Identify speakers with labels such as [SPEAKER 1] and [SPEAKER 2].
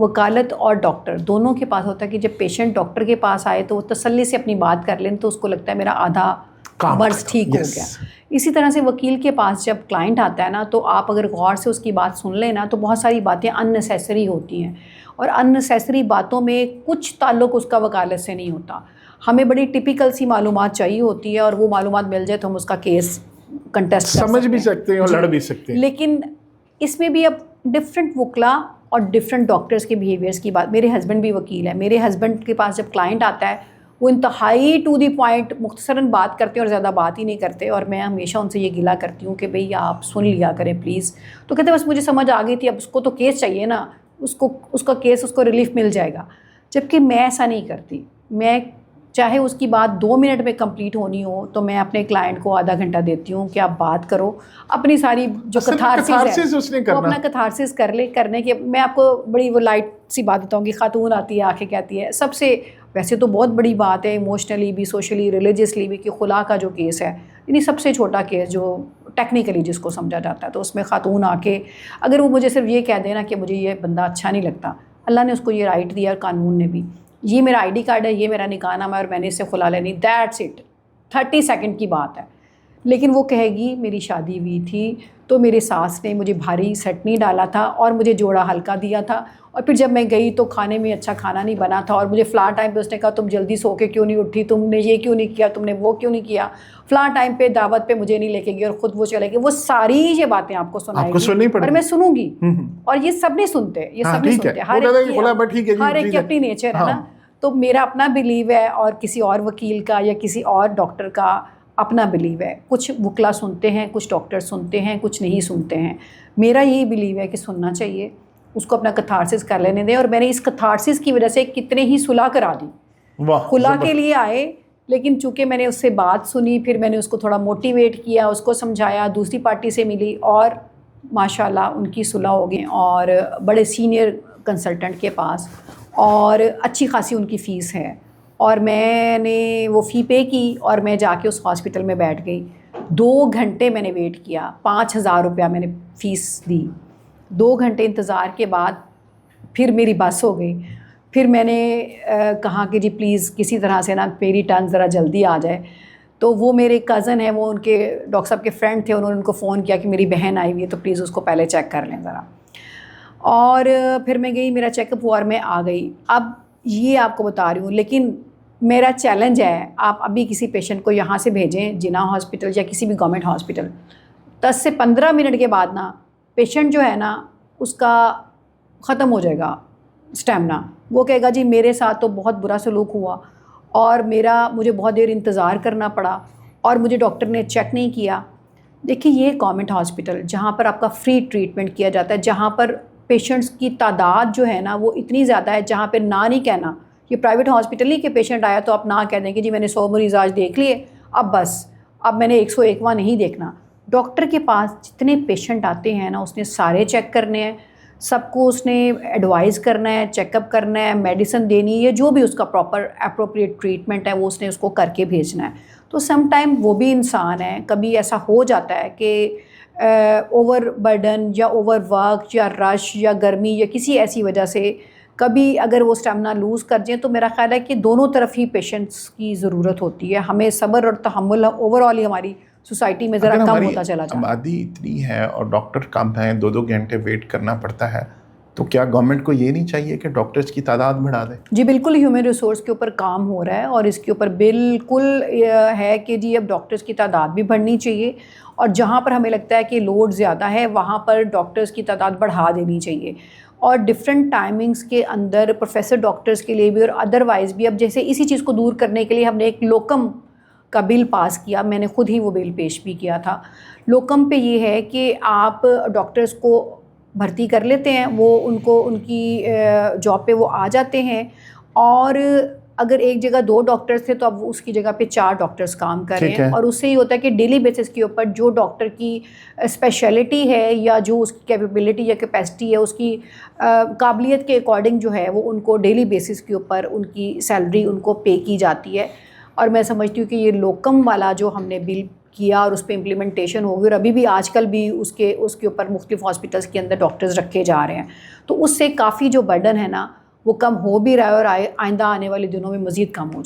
[SPEAKER 1] وکالت اور ڈاکٹر دونوں کے پاس ہوتا ہے کہ جب پیشنٹ ڈاکٹر کے پاس آئے تو وہ تسلی سے اپنی بات کر لیں تو اس کو لگتا ہے میرا آدھا مرض ٹھیک ہو گیا. اسی طرح سے وکیل کے پاس جب کلائنٹ آتا ہے نا تو آپ اگر غور سے اس کی بات سن لیں نا تو بہت ساری باتیں ان نیسیسری ہوتی ہیں, اور ان نیسیسری باتوں میں کچھ تعلق اس کا وکالت سے نہیں ہوتا. ہمیں بڑی ٹپیکل سی معلومات چاہیے ہوتی ہے اور وہ معلومات مل جائے تو ہم اس کا کیس کنٹیسٹ
[SPEAKER 2] سمجھ بھی سکتے ہیں اور لڑ بھی سکتے ہیں.
[SPEAKER 1] لیکن اس میں بھی اب ڈفرینٹ وکلا اور ڈفرینٹ ڈاکٹرز کے بیہیویئرس کی بات. میرے ہسبینڈ بھی وکیل ہے, میرے ہسبینڈ کے پاس جب کلائنٹ آتا ہے وہ انتہائی ٹو دی پوائنٹ مختصراً بات کرتے ہیں اور زیادہ بات ہی نہیں کرتے, اور میں ہمیشہ ان سے یہ گلا کرتی ہوں کہ بھئی آپ سن لیا کریں پلیز. تو کہتے ہیں بس مجھے سمجھ آ گئی تھی, اب اس کو تو کیس چاہیے نا, اس کا کیس اس کو ریلیف مل جائے گا. جبکہ میں ایسا نہیں کرتی. میں چاہے اس کی بات 2 منٹ میں کمپلیٹ ہونی ہو تو میں اپنے کلائنٹ کو آدھا گھنٹہ دیتی ہوں کہ آپ بات کرو اپنی ساری جو کتھارسس ہے وہ اپنا کتھارسس کر لے. کرنے کے میں آپ کو بڑی وہ لائٹ سی بات بتاؤں گی. خاتون آتی ہے, آ کے کہتی ہے سب سے, ویسے تو بہت بڑی بات ہے ایموشنلی بھی, سوشلی, ریلیجیسلی بھی, کہ خلا کا جو کیس ہے, یعنی سب سے چھوٹا کیس جو ٹیکنیکلی جس کو سمجھا جاتا ہے, تو اس میں خاتون آ کے اگر وہ مجھے صرف یہ کہہ دینا کہ مجھے یہ بندہ اچھا نہیں لگتا, اللہ نے اس کو یہ رائٹ دیا اور قانون نے بھی, یہ میرا آئی ڈی کارڈ ہے, یہ میرا نکاح نامہ ہے اور میں نے اس سے خلا لینی, دیٹس اٹ. 30 سیکنڈ کی بات ہے. لیکن وہ کہے گی میری شادی ہوئی تھی تو میرے ساس نے مجھے بھاری سیٹ نہیں ڈالا تھا اور مجھے جوڑا ہلکا دیا تھا, اور پھر جب میں گئی تو کھانے میں اچھا کھانا نہیں بنا تھا, اور مجھے فلاں ٹائم پہ اس نے کہا تم جلدی سو کے کیوں نہیں اٹھی, تم نے یہ کیوں نہیں کیا, تم نے وہ کیوں نہیں کیا, فلاں ٹائم پہ دعوت پہ مجھے نہیں لے کے گئی اور خود وہ چلے گئی. وہ ساری یہ باتیں آپ کو سنائے گی اور میں سنوں گی, اور یہ سب نہیں سنتے, یہ سب نہیں سنتے, ہر ایک کی اپنی نیچر ہے نا. تو میرا اپنا بلیو ہے اور کسی اور وکیل کا یا کسی اور ڈاکٹر کا اپنا بلیو ہے. کچھ وکلا سنتے ہیں, کچھ ڈاکٹر سنتے ہیں, کچھ نہیں سنتے ہیں. میرا یہی بلیو ہے کہ سننا چاہیے, اس کو اپنا کتھارسس کر لینے دیں. اور میں نے اس کتھارسس کی وجہ سے کتنے ہی صلح کرا دی. خلا کے لیے آئے لیکن چونکہ میں نے اس سے بات سنی, پھر میں نے اس کو تھوڑا موٹیویٹ کیا, اس کو سمجھایا, دوسری پارٹی سے ملی اور ماشاءاللہ ان کی صلح ہو گئی, اور بڑے سینئر کنسلٹنٹ کے پاس, اور اچھی خاصی ان کی فیس ہے. اور میں نے وہ فی پے کی اور میں جا کے اس ہاسپٹل میں بیٹھ گئی. 2 گھنٹے میں نے ویٹ کیا, 5,000 روپیہ میں نے فیس دی. 2 گھنٹے انتظار کے بعد پھر میری بس ہو گئی. پھر میں نے کہا کہ جی پلیز کسی طرح سے نا میری ٹرن ذرا جلدی آ جائے. تو وہ میرے کزن ہیں, وہ ان کے ڈاکٹر صاحب کے فرینڈ تھے, انہوں نے ان کو فون کیا کہ میری بہن آئی ہوئی ہے تو پلیز اس کو پہلے چیک کر لیں ذرا. اور پھر میں گئی, میرا چیک اپ ہوا اور میں آ گئی. اب یہ آپ کو بتا رہی ہوں, لیکن میرا چیلنج ہے, آپ ابھی کسی پیشنٹ کو یہاں سے بھیجیں جناح ہاسپٹل یا کسی بھی گورنمنٹ ہاسپٹل, 10 سے 15 منٹ کے بعد نا پیشنٹ جو ہے نا اس کا ختم ہو جائے گا اسٹیمنا. وہ کہے گا جی میرے ساتھ تو بہت برا سلوک ہوا اور مجھے بہت دیر انتظار کرنا پڑا اور مجھے ڈاکٹر نے چیک نہیں کیا. دیکھیے یہ گورنمنٹ ہاسپٹل جہاں پر آپ کا فری ٹریٹمنٹ کیا جاتا ہے, جہاں پر پیشنٹس کی تعداد جو ہے نا وہ اتنی زیادہ ہے, جہاں پہ نہ نہیں کہنا. یہ پرائیویٹ ہاسپٹل نہیں کہ پیشنٹ آیا تو آپ نہ کہہ دیں کہ جی میں نے 100 مریض آج دیکھ لیے, اب بس اب میں نے 101واں نہیں دیکھنا. ڈاکٹر کے پاس جتنے پیشنٹ آتے ہیں نا اس نے سارے چیک کرنے ہیں, سب کو اس نے ایڈوائز کرنا ہے, چیک اپ کرنا ہے, میڈیسن دینی ہے, جو بھی اس کا پراپر اپروپریٹ ٹریٹمنٹ ہے وہ اس نے اس کو کر کے بھیجنا ہے. تو سم ٹائم وہ بھی انسان ہے, کبھی ایسا ہو جاتا ہے کہ اوور برڈن یا اوور ورک یا رش یا گرمی یا کسی ایسی وجہ سے کبھی اگر وہ اسٹیمنا لوز کر جائیں, تو میرا خیال ہے کہ دونوں طرف ہی پیشنٹس کی ضرورت ہوتی ہے. ہمیں صبر اور تحمل اوور آل ہی ہماری سوسائٹی میں ذرا کم ہوتا چلا جاتا ہے.
[SPEAKER 2] آبادی اتنی ہے اور ڈاکٹر کم ہیں, 2-2 گھنٹے ویٹ کرنا پڑتا ہے, تو کیا گورنمنٹ کو یہ نہیں چاہیے کہ ڈاکٹرز کی تعداد بڑھا دے؟
[SPEAKER 1] جی بالکل, ہیومن ریسورس کے اوپر کام ہو رہا ہے اور اس کے اوپر بالکل ہے کہ جی اب ڈاکٹرز کی تعداد بھی بڑھنی چاہیے, اور جہاں پر ہمیں لگتا ہے کہ لوڈ زیادہ ہے وہاں پر ڈاکٹرز کی تعداد بڑھا دینی چاہیے. اور ڈفرینٹ ٹائمنگز کے اندر پروفیسر ڈاکٹرز کے لیے بھی اور ادروائز بھی. اب جیسے اسی چیز کو دور کرنے کے لیے ہم نے ایک لوکم کا بل پاس کیا, میں نے خود ہی وہ بل پیش بھی کیا تھا. لوکم پہ یہ ہے کہ آپ ڈاکٹرز کو بھرتی کر لیتے ہیں, وہ ان کی جاب پہ وہ آ جاتے ہیں, اور اگر ایک جگہ 2 ڈاکٹرز تھے تو اب اس کی جگہ پہ 4 ڈاکٹرز کام کر رہے ہیں. اور اس سے یہ ہوتا ہے کہ ڈیلی بیسس کے اوپر جو ڈاکٹر کی اسپیشلٹی ہے یا جو اس کی کیپیبلٹی یا کیپیسٹی ہے, اس کی قابلیت کے اکارڈنگ جو ہے وہ ان کو ڈیلی بیسس کے اوپر ان کی سیلری ان کو پے کی جاتی ہے. اور میں سمجھتی ہوں کہ یہ لوکم والا جو ہم نے بل کیا اور اس پہ امپلیمنٹیشن ہوگی، اور ابھی بھی آج کل بھی اس کے اوپر مختلف ہاسپٹلس کے اندر ڈاکٹرز رکھے جا رہے ہیں، تو اس سے کافی جو برڈن ہے نا وہ کم ہو بھی رہا ہے اور آئندہ آنے والے دنوں میں مزید کم ہو جائے.